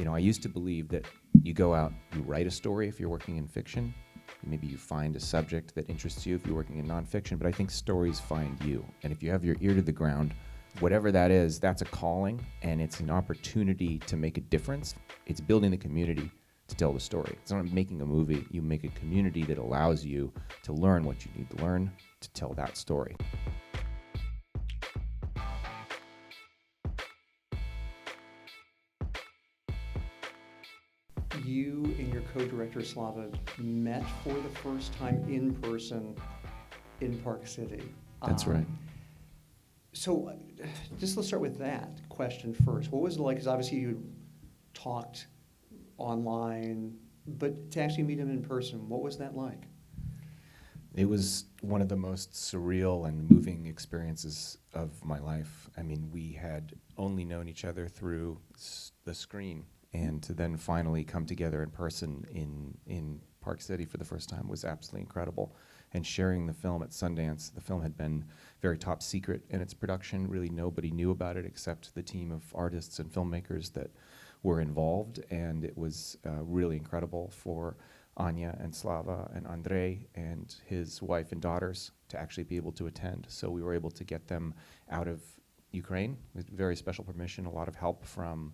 I used to believe that you go out, you write a story if you're working in fiction. Maybe you find a subject that interests you if you're working in nonfiction, but I think stories find you. And if you have your ear to the ground, whatever that is, that's a calling, and it's an opportunity to make a difference. It's building the community to tell the story. It's not making a movie. You make a community that allows you to learn what you need to learn to tell that story. You and your co-director Slava met for the first time in person in Park City. That's right. So just let's start with that question first. What was it like? Because obviously you talked online, but to actually meet him in person, what was that like? It was one of the most surreal and moving experiences of my life. I mean, we had only known each other through the screen, and to then finally come together in person in Park City for the first time was absolutely incredible. And sharing the film at Sundance, the film had been very top secret in its production. Really nobody knew about it except the team of artists and filmmakers that were involved, and it was really incredible for Anya and Slava and Andrei and his wife and daughters to actually be able to attend. So we were able to get them out of Ukraine with very special permission, a lot of help from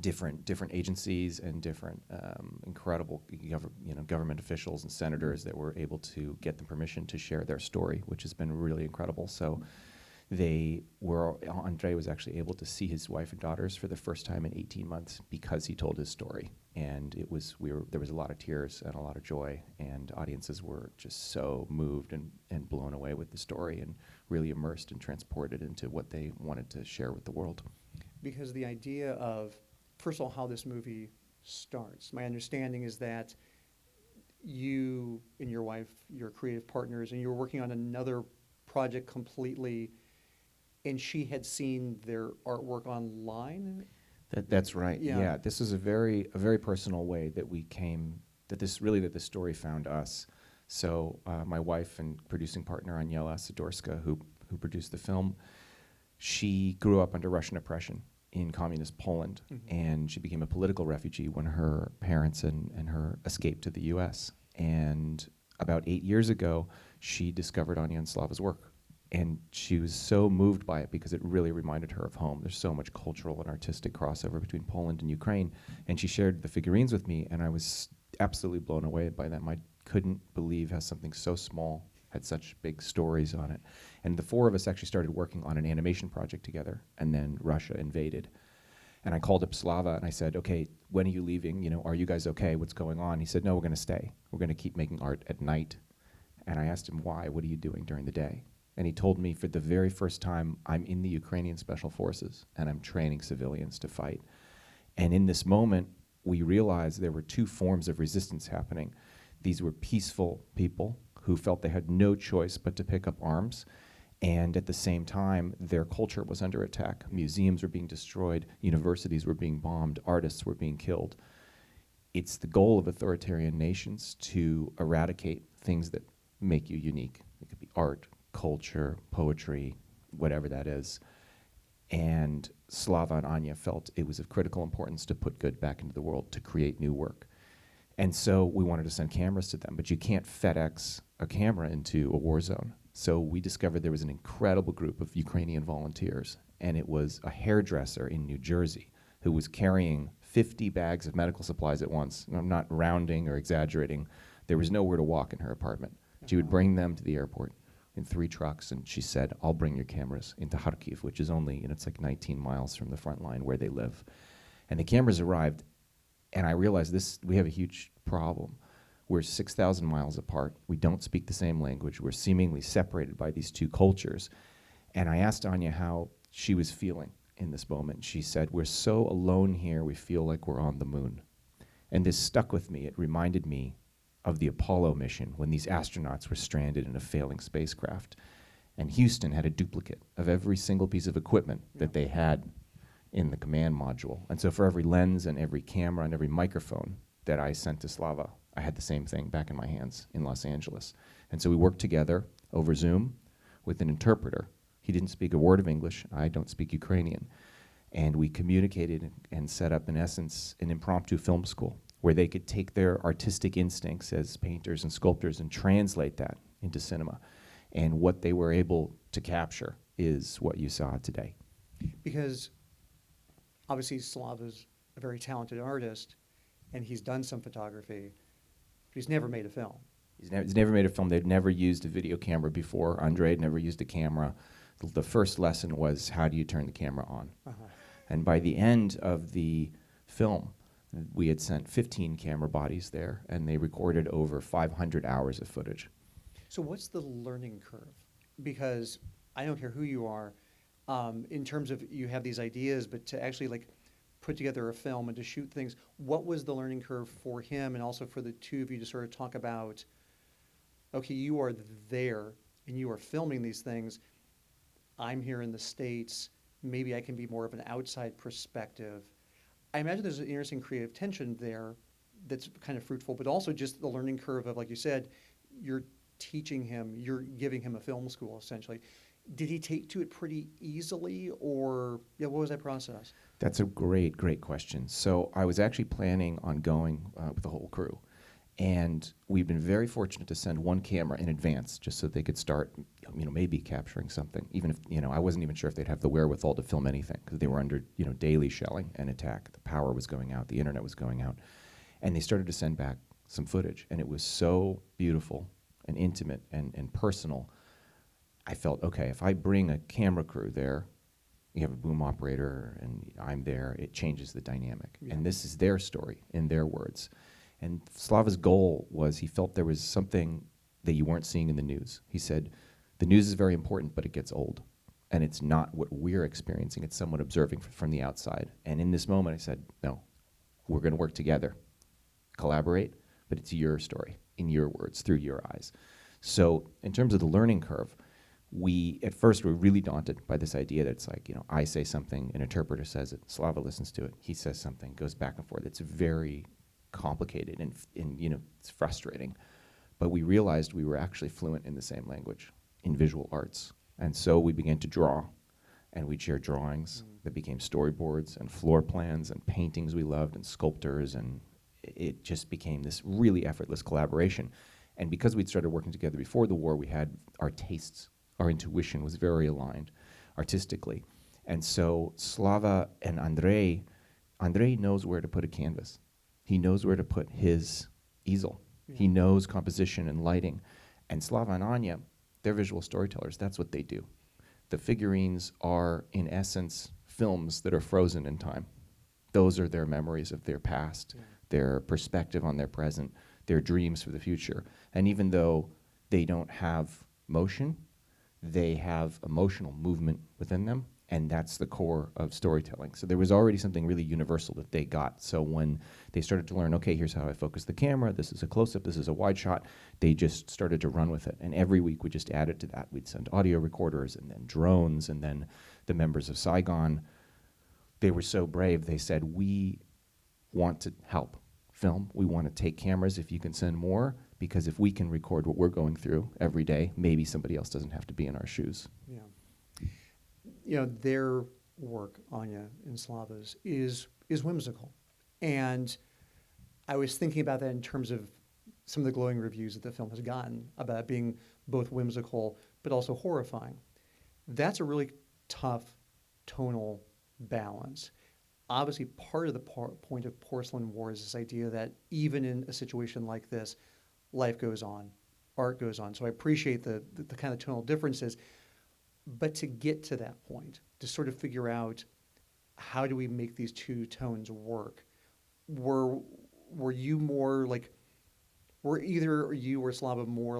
different agencies and different incredible government officials and senators that were able to get them permission to share their story, which has been really incredible. So Andrei was actually able to see his wife and daughters for the first time in 18 months because he told his story. And there was a lot of tears and a lot of joy, and audiences were just so moved and blown away with the story and really immersed and transported into what they wanted to share with the world. Because the idea of, first of all, how this movie starts. My understanding is that you and your wife, your creative partners, and you were working on another project completely, and she had seen their artwork online? That's right. Yeah. Yeah. This is a very personal way that the story found us. So my wife and producing partner Aniela Sidorska, who produced the film, she grew up under Russian oppression in communist Poland, and she became a political refugee when her parents and her escaped to the U.S. And about 8 years ago, she discovered Anya and Slava's work. And she was so moved by it because it really reminded her of home. There's so much cultural and artistic crossover between Poland and Ukraine. And she shared the figurines with me, and I was absolutely blown away by them. I couldn't believe how something so small had such big stories on it. And the four of us actually started working on an animation project together, and then Russia invaded. And I called up Slava and I said, okay, when are you leaving? Are you guys okay? What's going on? He said, no, we're going to stay. We're going to keep making art at night. And I asked him, why? What are you doing during the day? And he told me, for the very first time, I'm in the Ukrainian Special Forces, and I'm training civilians to fight. And in this moment, we realized there were two forms of resistance happening. These were peaceful people who felt they had no choice but to pick up arms, and at the same time, their culture was under attack. Museums were being destroyed, universities were being bombed, artists were being killed. It's the goal of authoritarian nations to eradicate things that make you unique. It could be art, culture, poetry, whatever that is. And Slava and Anya felt it was of critical importance to put good back into the world, to create new work. And so we wanted to send cameras to them, but you can't FedEx a camera into a war zone. So we discovered there was an incredible group of Ukrainian volunteers, and it was a hairdresser in New Jersey who was carrying 50 bags of medical supplies at once. And I'm not rounding or exaggerating. There was nowhere to walk in her apartment. She would bring them to the airport in 3 trucks, and she said, I'll bring your cameras into Kharkiv, which is only, it's like 19 miles from the front line where they live. And the cameras arrived, and I realized we have a huge problem. We're 6,000 miles apart. We don't speak the same language. We're seemingly separated by these two cultures. And I asked Anya how she was feeling in this moment. She said, we're so alone here, we feel like we're on the moon. And this stuck with me. It reminded me of the Apollo mission when these astronauts were stranded in a failing spacecraft. And Houston had a duplicate of every single piece of equipment that they had in the command module. And so for every lens and every camera and every microphone that I sent to Slava, I had the same thing back in my hands in Los Angeles. And so we worked together over Zoom with an interpreter. He didn't speak a word of English. I don't speak Ukrainian. And we communicated and set up, in essence, an impromptu film school where they could take their artistic instincts as painters and sculptors and translate that into cinema. And what they were able to capture is what you saw today. Because obviously Slava's a very talented artist, and he's done some photography, but he's never made a film. He's never made a film. They'd never used a video camera before. Andre had never used a camera. The first lesson was, how do you turn the camera on? Uh-huh. And by the end of the film, we had sent 15 camera bodies there, and they recorded over 500 hours of footage. So what's the learning curve? Because I don't care who you are, in terms of you have these ideas, but to actually like put together a film and to shoot things, what was the learning curve for him and also for the two of you to sort of talk about, okay, you are there and you are filming these things. I'm here in the States. Maybe I can be more of an outside perspective. I imagine there's an interesting creative tension there that's kind of fruitful, but also just the learning curve of, like you said, you're teaching him, you're giving him a film school, essentially. Did he take to it pretty easily, or what was that process? That's a great, great question. So I was actually planning on going with the whole crew. And we've been very fortunate to send one camera in advance just so they could start, maybe capturing something. Even if, I wasn't even sure if they'd have the wherewithal to film anything because they were under, daily shelling and attack. The power was going out, the internet was going out. And they started to send back some footage. And it was so beautiful and intimate and personal. I felt, okay, if I bring a camera crew there, you have a boom operator and I'm there, it changes the dynamic. Yeah. And this is their story in their words. And Slava's goal was, he felt there was something that you weren't seeing in the news. He said, the news is very important, but it gets old. And it's not what we're experiencing, it's someone observing from the outside. And in this moment, I said, no, we're going to work together, collaborate, but it's your story, in your words, through your eyes. So in terms of the learning curve, we, at first, were really daunted by this idea that it's like, I say something, an interpreter says it, Slava listens to it, he says something, goes back and forth. It's very complicated and it's frustrating. But we realized we were actually fluent in the same language, in visual arts. And so we began to draw, and we'd share drawings that became storyboards and floor plans and paintings we loved and sculptors, and it just became this really effortless collaboration. And because we'd started working together before the war, we had our tastes, our intuition was very aligned artistically. And so Slava and Andre knows where to put a canvas. He knows where to put his easel. Yeah. He knows composition and lighting. And Slava and Anya, they're visual storytellers. That's what they do. The figurines are, in essence, films that are frozen in time. Those are their memories of their past, their perspective on their present, their dreams for the future. And even though they don't have motion, they have emotional movement within them. And that's the core of storytelling. So there was already something really universal that they got. So when they started to learn, okay, here's how I focus the camera, this is a close-up, this is a wide shot, they just started to run with it. And every week we just added to that. We'd send audio recorders and then drones, and then the members of Saigon, they were so brave, they said, we want to help film. We want to take cameras if you can send more, because if we can record what we're going through every day, maybe somebody else doesn't have to be in our shoes. Yeah. Their work, Anya and Slava's, is whimsical. And I was thinking about that in terms of some of the glowing reviews that the film has gotten about it being both whimsical but also horrifying. That's a really tough tonal balance. Obviously, part of the point of Porcelain War is this idea that even in a situation like this, life goes on, art goes on. So I appreciate the kind of tonal differences. But to get to that point, to sort of figure out how do we make these two tones work, were you more like, were either you or Slava more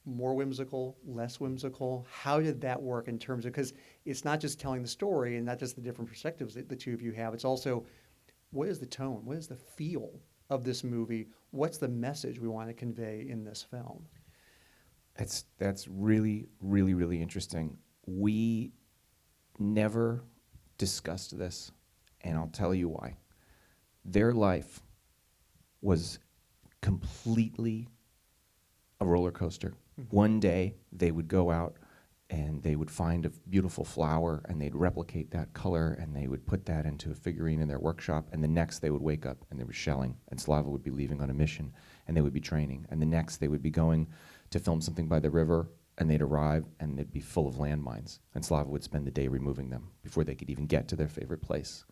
whimsical, less whimsical? How did that work in terms of, because it's not just telling the story and not just the different perspectives that the two of you have, it's also what is the tone, what is the feel of this movie, what's the message we want to convey in this film? That's really, really, really interesting. We never discussed this, and I'll tell you why. Their life was completely a roller coaster. Mm-hmm. One day they would go out and they would find a beautiful flower and they'd replicate that color and they would put that into a figurine in their workshop, and the next they would wake up and there was shelling and Slava would be leaving on a mission and they would be training, and the next they would be going to film something by the river and they'd arrive and they'd be full of landmines and Slava would spend the day removing them before they could even get to their favorite place.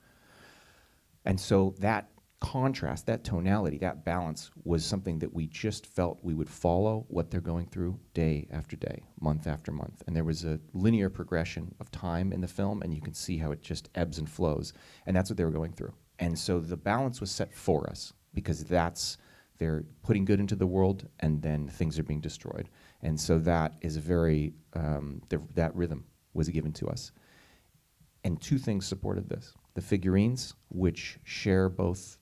And so that contrast, that tonality, that balance was something that we just felt we would follow what they're going through day after day, month after month. And there was a linear progression of time in the film, and you can see how it just ebbs and flows. And that's what they were going through. And so the balance was set for us, because they're putting good into the world, and then things are being destroyed. And so that is a very, that rhythm was given to us. And two things supported this. The figurines, which share both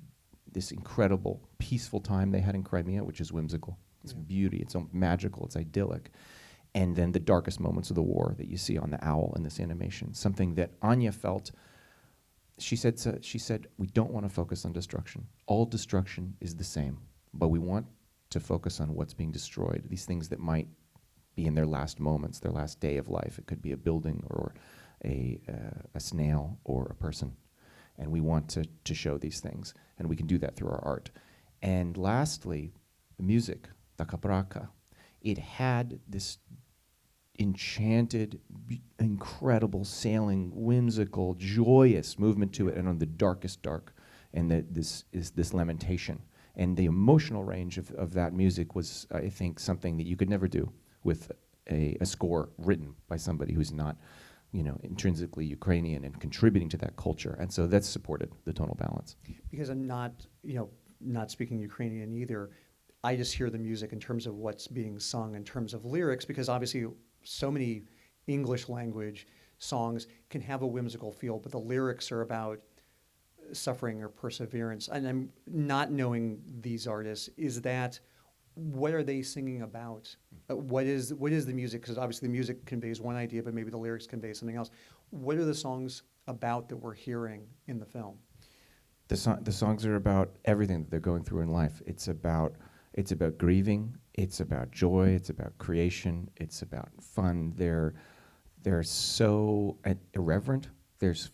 this incredible, peaceful time they had in Crimea, which is whimsical. It's beauty, it's magical, it's idyllic. And then the darkest moments of the war that you see on the owl in this animation. Something that Anya felt, she said, we don't want to focus on destruction. All destruction is the same, but we want to focus on what's being destroyed, these things that might be in their last moments, their last day of life. It could be a building or a snail or a person. And we want to show these things, and we can do that through our art. And lastly, the music, the capraca. It had this enchanted, incredible, sailing, whimsical, joyous movement to it, and on the darkest dark, and this lamentation. And the emotional range of that music was, I think, something that you could never do with a score written by somebody who's not, intrinsically Ukrainian and contributing to that culture. And so that's supported the tonal balance. Because I'm not speaking Ukrainian either, I just hear the music in terms of what's being sung, in terms of lyrics, because obviously so many English language songs can have a whimsical feel, but the lyrics are about suffering or perseverance. And I'm not knowing these artists, what are they singing about? What is the music? Because obviously the music conveys one idea, but maybe the lyrics convey something else. What are the songs about that we're hearing in the film? The songs are about everything that they're going through in life. It's about grieving. It's about joy. It's about creation. It's about fun. They're so irreverent. There's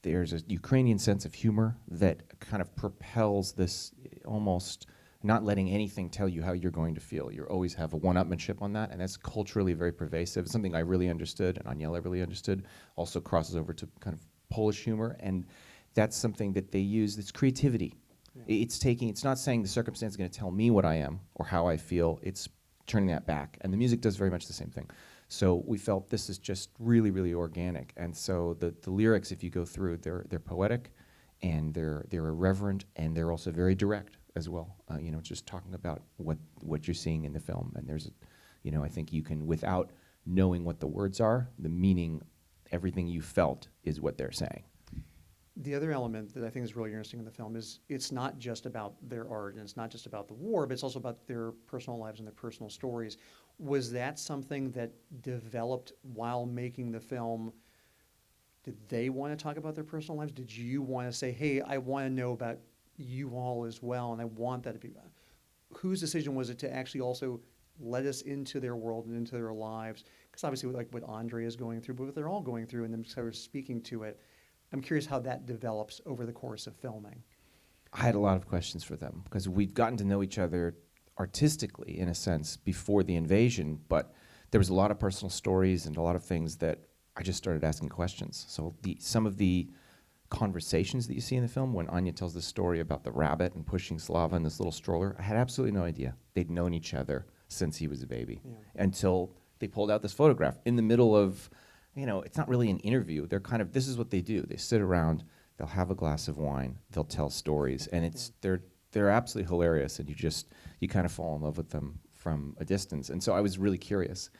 a Ukrainian sense of humor that kind of propels this almost not letting anything tell you how you're going to feel. You always have a one-upmanship on that, and that's culturally very pervasive. It's something I really understood, and Aniela really understood. Also crosses over to kind of Polish humor, and that's something that they use. It's creativity. Yeah. It's not saying the circumstance is going to tell me what I am or how I feel. It's turning that back, and the music does very much the same thing. So we felt this is just really, really organic, and so the lyrics, if you go through, they're poetic, and they're irreverent, and they're also very direct as well. Just talking about what you're seeing in the film, and there's, I think you can, without knowing what the words are, the meaning, everything you felt is what they're saying. The other element that I think is really interesting in the film is it's not just about their art and it's not just about the war, but it's also about their personal lives and their personal stories. Was that something that developed while making the film? Did they want to talk about their personal lives? Did you want to say, hey, I want to know about you all as well, and I want that to be... Whose decision was it to actually also let us into their world and into their lives? Because obviously, like what Andre is going through, but what they're all going through, and then sort of speaking to it. I'm curious how that develops over the course of filming. I had a lot of questions for them, because we'd gotten to know each other artistically, in a sense, before the invasion, but there was a lot of personal stories and a lot of things that I just started asking questions. So some of the conversations that you see in the film, when Anya tells the story about the rabbit and pushing Slava in this little stroller, I had absolutely no idea. They'd known each other since he was a baby, until they pulled out this photograph in the middle of, it's not really an interview. They're kind of, this is what they do. They sit around, they'll have a glass of wine, they'll tell stories, and they're absolutely hilarious, and you kind of fall in love with them from a distance. And so I was really curious,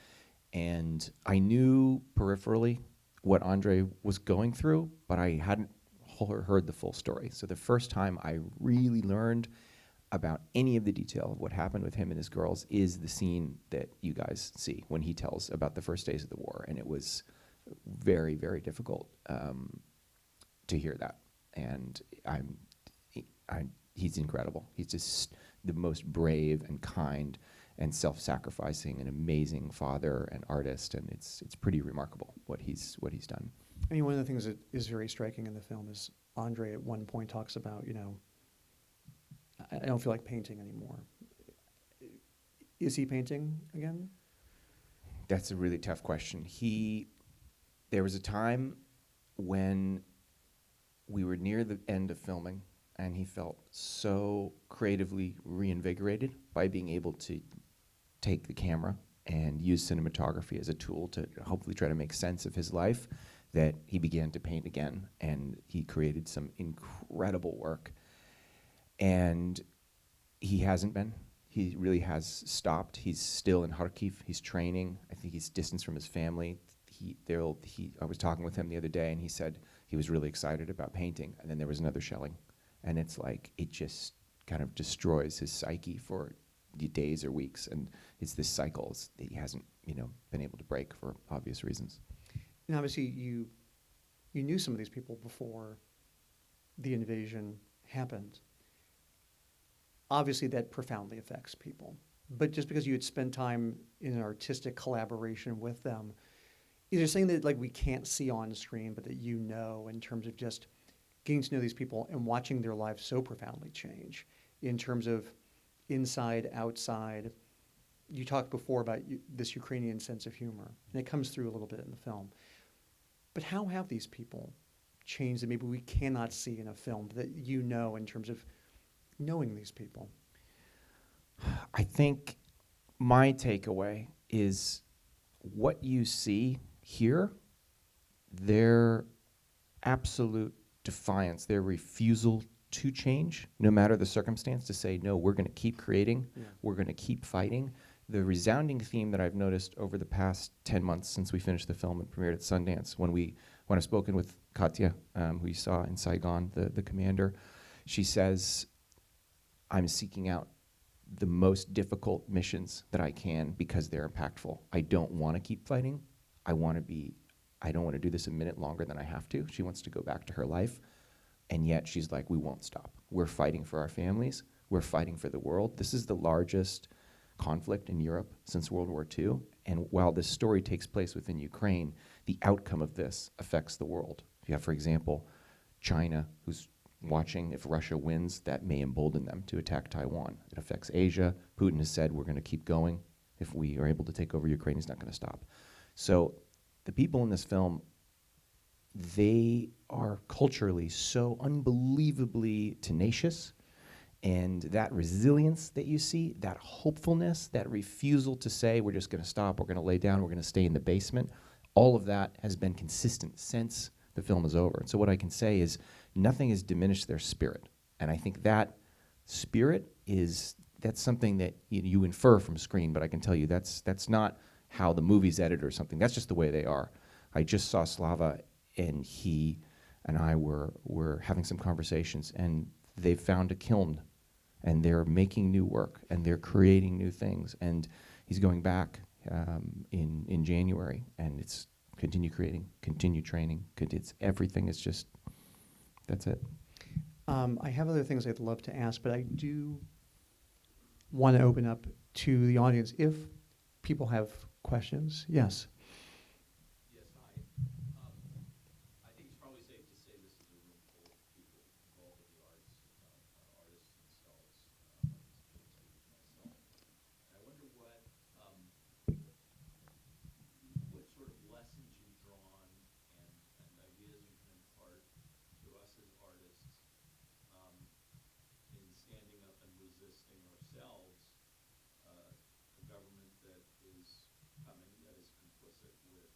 and I knew peripherally what Andre was going through, but I hadn't heard the full story. So the first time I really learned about any of the detail of what happened with him and his girls is the scene that you guys see when he tells about the first days of the war, and it was very, very difficult to hear that. And he's incredible. He's just the most brave and kind and self-sacrificing, an amazing father and artist, and it's pretty remarkable what he's done. I mean, one of the things that is very striking in the film is Andre at one point talks about, I don't feel like painting anymore. Is he painting again? That's a really tough question. There was a time when we were near the end of filming, and he felt so creatively reinvigorated by being able to take the camera and use cinematography as a tool to hopefully try to make sense of his life, that he began to paint again, and he created some incredible work. And he hasn't been. He really has stopped. He's still in Kharkiv. He's training. I think he's distanced from his family. I was talking with him the other day, and he said he was really excited about painting, and then there was another shelling. And it's like, it just kind of destroys his psyche for days or weeks, and it's this cycle that he hasn't, been able to break for obvious reasons. And obviously, you knew some of these people before the invasion happened. Obviously, that profoundly affects people. But just because you had spent time in an artistic collaboration with them, is there something that we can't see on screen, but that in terms of just getting to know these people and watching their lives so profoundly change in terms of inside, outside? You talked before about this Ukrainian sense of humor, and it comes through a little bit in the film. But how have these people changed that maybe we cannot see in a film that in terms of knowing these people? I think my takeaway is what you see here, their absolute defiance, their refusal to change, no matter the circumstance, to say, no, we're going to keep creating, we're going to keep fighting. The resounding theme that I've noticed over the past 10 months since we finished the film and premiered at Sundance, when I've spoken with Katya, who you saw in Saigon, the commander, she says, I'm seeking out the most difficult missions that I can because they're impactful. I don't want to keep fighting. I don't want to do this a minute longer than I have to. She wants to go back to her life. And yet she's like, we won't stop. We're fighting for our families. We're fighting for the world. This is the largest conflict in Europe since World War II. And while this story takes place within Ukraine, the outcome of this affects the world. You have, for example, China, who's watching. If Russia wins, that may embolden them to attack Taiwan. It affects Asia. Putin has said we're going to keep going. If we are able to take over Ukraine, he's not going to stop. So the people in this film, they are culturally so unbelievably tenacious, and that resilience that you see, that hopefulness, that refusal to say we're just going to stop, we're going to lay down, we're going to stay in the basement, all of that has been consistent since the film is over. And so what I can say is nothing has diminished their spirit. And I think that spirit that's something that you infer from screen, but I can tell you that's not how the movie's edited or something. That's just the way they are. I just saw Slava, and he and I were having some conversations, and they've found a kiln, and they're making new work, and they're creating new things. And he's going back in January, and it's continue creating, continue training. Everything is just, that's it. I have other things I'd love to ask, but I do want to open up to the audience if people have questions. Yes. Yes, hi. I think it's probably safe to say this is a room full of people involved in the arts, artists themselves, speaking for myself. And I wonder what sort of lessons you've drawn and ideas you can impart to us as artists in standing up and resisting ourselves a government that is coming, that is complicit with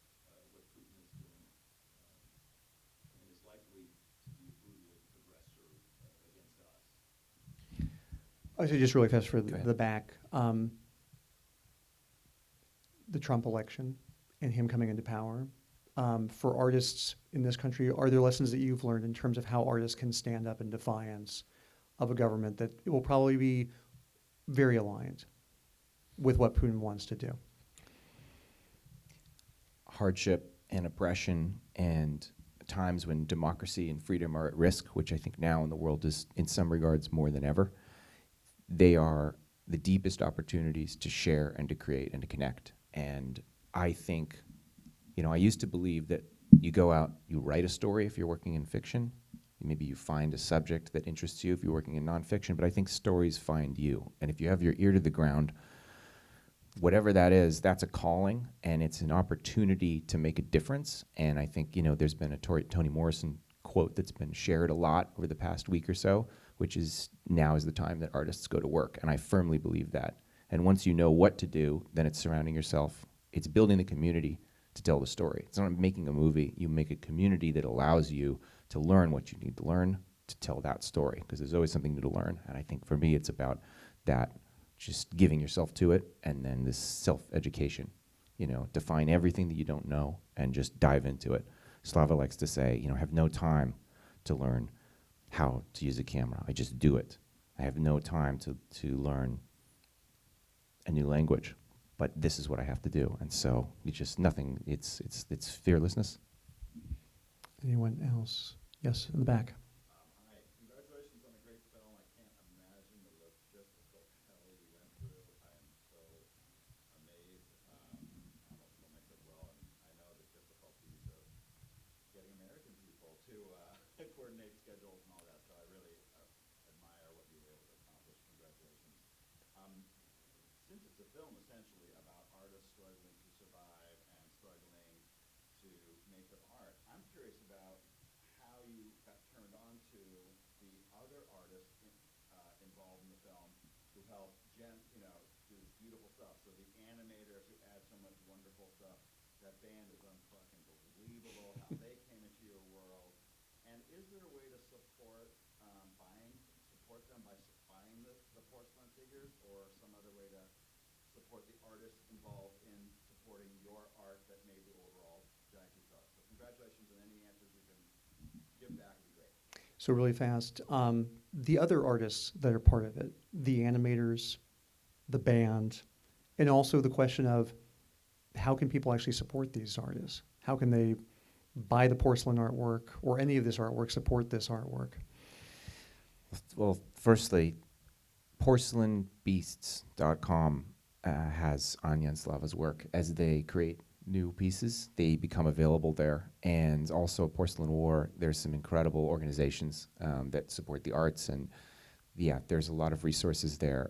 what Putin is doing, and is likely to be a brutal aggressor against us. So just really fast for Go ahead. the back. The Trump election and him coming into power. For artists in this country, are there lessons that you've learned in terms of how artists can stand up in defiance of a government that will probably be very aligned with what Putin wants to do? Hardship and oppression and times when democracy and freedom are at risk, which I think now in the world is in some regards more than ever, they are the deepest opportunities to share and to create and to connect. And I think, I used to believe that you go out, you write a story if you're working in fiction. Maybe you find a subject that interests you if you're working in nonfiction, but I think stories find you. And if you have your ear to the ground, whatever that is, that's a calling, and it's an opportunity to make a difference. And I think, there's been a Toni Morrison quote that's been shared a lot over the past week or so, which is, now is the time that artists go to work. And I firmly believe that. And once you know what to do, then it's surrounding yourself. It's building the community to tell the story. It's not making a movie. You make a community that allows you to learn what you need to learn to tell that story, because there's always something new to learn. And I think for me, it's about that, just giving yourself to it, and then this self-education. Define everything that you don't know and just dive into it. Slava likes to say, have no time to learn how to use a camera. I just do it. I have no time to learn a new language, but this is what I have to do. And so it's fearlessness. Anyone else? Yes, in the back. Hi, congratulations on a great film. I can't imagine the logistical hell you went through. I am so amazed. I'm a filmmaker as well, and I know the difficulties of getting American people to coordinate schedules and all that, so I really admire what you were able to accomplish. Congratulations. Since it's a film essentially about artists struggling to survive and struggling to make their art, I'm curious about how you got turned on to the other artists involved in the film who helped do this beautiful stuff. So the animators who add so much wonderful stuff, that band is unfucking believable, how they came into your world. And is there a way to support them by buying the porcelain figures, or some other way to support the artists involved in supporting your art that made the overall giant guitar? So congratulations, and any answers you can give back would be great. So really fast, the other artists that are part of it, the animators, the band, and also the question of how can people actually support these artists? How can they buy the porcelain artwork or any of this artwork, support this artwork? Well, firstly, porcelainbeasts.com has Anya and Slava's work. As they create new pieces, they become available there. And also Porcelain War, there's some incredible organizations that support the arts. And there's a lot of resources there.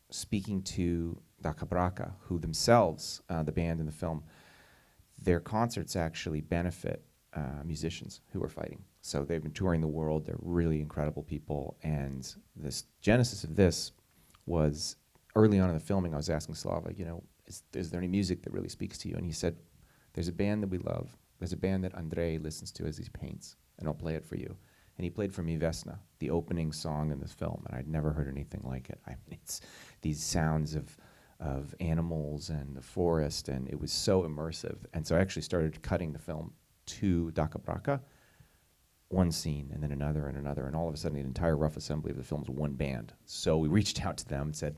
Speaking to Daka Braka, who themselves, the band in the film, their concerts actually benefit musicians who are fighting. So they've been touring the world. They're really incredible people. And this genesis of this was early on in the filming. I was asking Slava, is there any music that really speaks to you? And he said, there's a band that we love. There's a band that Andrei listens to as he paints, and I'll play it for you. And he played for me Vesna, the opening song in this film, and I'd never heard anything like it. It's these sounds of animals and the forest, and it was so immersive. And so I actually started cutting the film to Daka Braka, one scene and then another and another, and all of a sudden the entire rough assembly of the film is one band. So we reached out to them and said,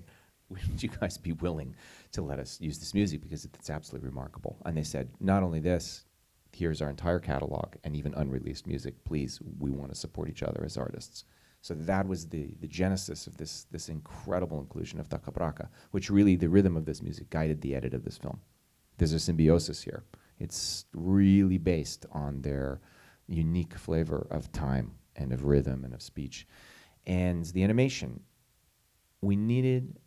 would you guys be willing to let us use this music, because it's absolutely remarkable? And they said, not only this, here's our entire catalog and even unreleased music. Please, we want to support each other as artists. So that was the genesis of this incredible inclusion of Daka Braka, which really, the rhythm of this music guided the edit of this film. There's a symbiosis here. It's really based on their unique flavor of time and of rhythm and of speech. And the animation, we needed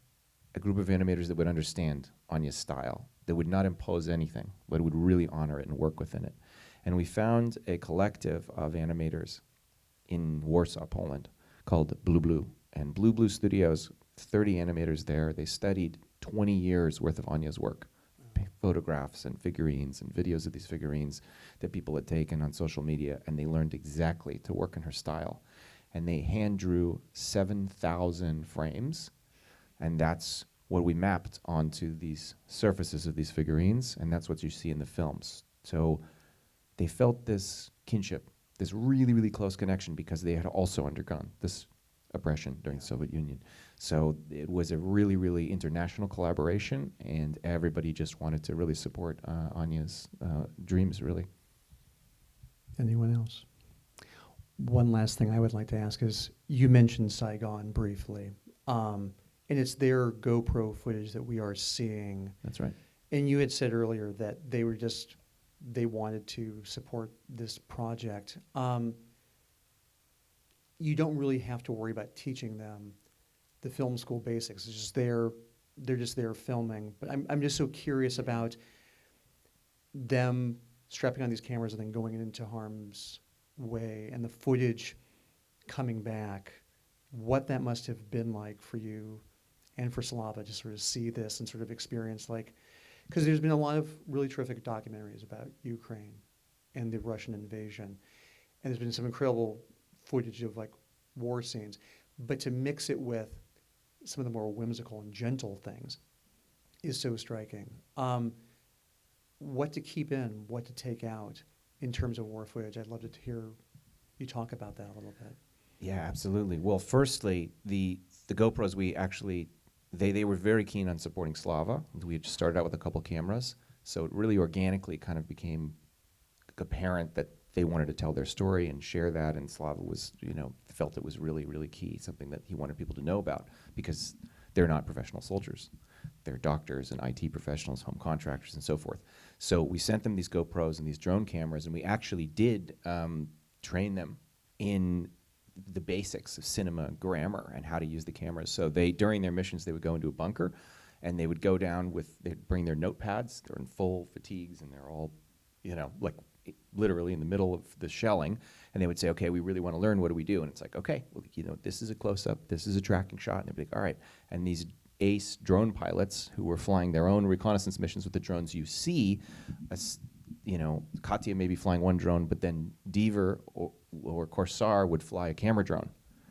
a group of animators that would understand Anya's style, that would not impose anything, but would really honor it and work within it. And we found a collective of animators in Warsaw, Poland, called Blue Blue. And Blue Blue Studios, 30 animators there. They studied 20 years worth of Anya's work, photographs and figurines and videos of these figurines that people had taken on social media, and they learned exactly to work in her style. And they hand drew 7,000 frames, and that's what we mapped onto these surfaces of these figurines, and that's what you see in the films. So they felt this kinship, this really, really close connection, because they had also undergone this oppression during the Soviet Union. So it was a really, really international collaboration, and everybody just wanted to really support Anya's dreams, really. Anyone else? One last thing I would like to ask is, you mentioned Saigon briefly. And it's their GoPro footage that we are seeing. That's right. And you had said earlier that they wanted to support this project. You don't really have to worry about teaching them the film school basics. It's just they're just there filming. But I'm just so curious about them strapping on these cameras and then going into harm's way and the footage coming back, what that must have been like for you and for Slava to sort of see this and sort of experience, like, because there's been a lot of really terrific documentaries about Ukraine and the Russian invasion, and there's been some incredible footage of like war scenes, but to mix it with some of the more whimsical and gentle things is so striking. What to keep in, what to take out in terms of war footage? I'd love to hear you talk about that a little bit. Yeah, absolutely. Well, firstly, the GoPros, they were very keen on supporting Slava. We had started out with a couple cameras, so it really organically kind of became apparent that they wanted to tell their story and share that, and Slava was, felt it was really, really key, something that he wanted people to know about, because they're not professional soldiers. They're doctors and IT professionals, home contractors, and so forth. So we sent them these GoPros and these drone cameras, and we actually did train them in the basics of cinema grammar and how to use the cameras. So during their missions, they would go into a bunker, and they would go down they'd bring their notepads. They're in full fatigues, and they're all, like literally in the middle of the shelling, and they would say, okay, we really want to learn, what do we do? And it's like, okay, well, this is a close-up, this is a tracking shot, and they'd be like, all right. And these ace drone pilots who were flying their own reconnaissance missions with the drones, you see, Katya may be flying one drone, but then Deaver or Corsair would fly a camera drone.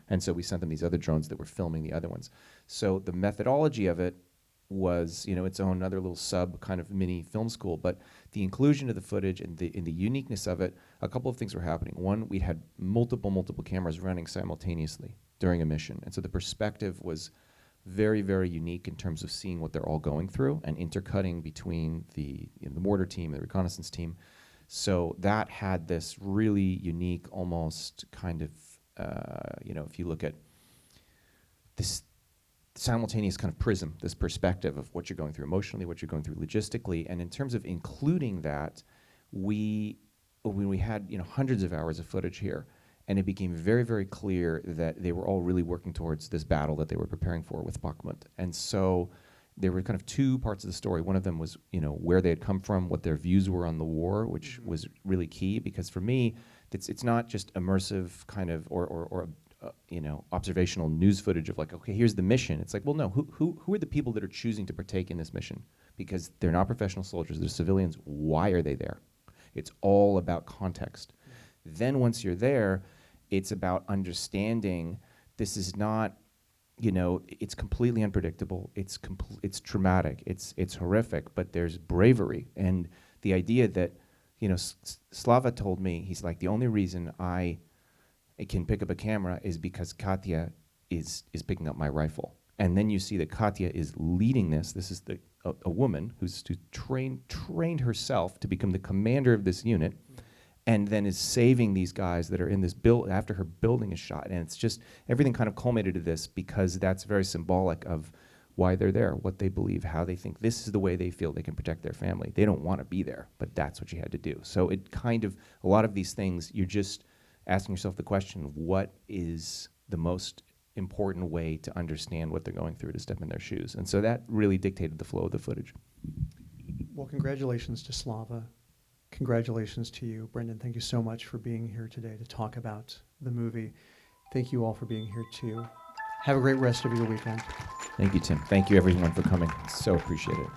And so we sent them these other drones that were filming the other ones. So the methodology of it was, its own other little sub kind of mini film school, but the inclusion of the footage and the uniqueness of it, a couple of things were happening. One, we had multiple cameras running simultaneously during a mission. And so the perspective was very, very unique in terms of seeing what they're all going through and intercutting between the mortar team and the reconnaissance team. So that had this really unique, almost kind of, if you look at this simultaneous kind of prism, this perspective of what you're going through emotionally, what you're going through logistically, and in terms of including that, when we had hundreds of hours of footage here, and it became very, very clear that they were all really working towards this battle that they were preparing for with Bakhmut. And so there were kind of two parts of the story. One of them was, where they had come from, what their views were on the war, which was really key, because for me, it's not just immersive kind of or observational news footage of like, okay, here's the mission. It's like, well, no, who are the people that are choosing to partake in this mission? Because they're not professional soldiers, they're civilians. Why are they there? It's all about context. Then once you're there, it's about understanding this is not, it's completely unpredictable. It's traumatic. It's horrific. But there's bravery, and the idea that, Slava told me, he's like, the only reason I can pick up a camera is because Katya is picking up my rifle. And then you see that Katya is leading this. This is a woman who's trained herself to become the commander of this unit. And then is saving these guys that are in this build after her building is shot. And it's just, everything kind of culminated to this, because that's very symbolic of why they're there, what they believe, how they think. This is the way they feel they can protect their family. They don't want to be there, but that's what you had to do. So it kind of, a lot of these things, you're just asking yourself the question, what is the most important way to understand what they're going through, to step in their shoes? And so that really dictated the flow of the footage. Well, congratulations to Slava. Congratulations to you, Brendan. Thank you so much for being here today to talk about the movie. Thank you all for being here too. Have a great rest of your weekend. Thank you, Tim. Thank you, everyone, for coming. So appreciate it.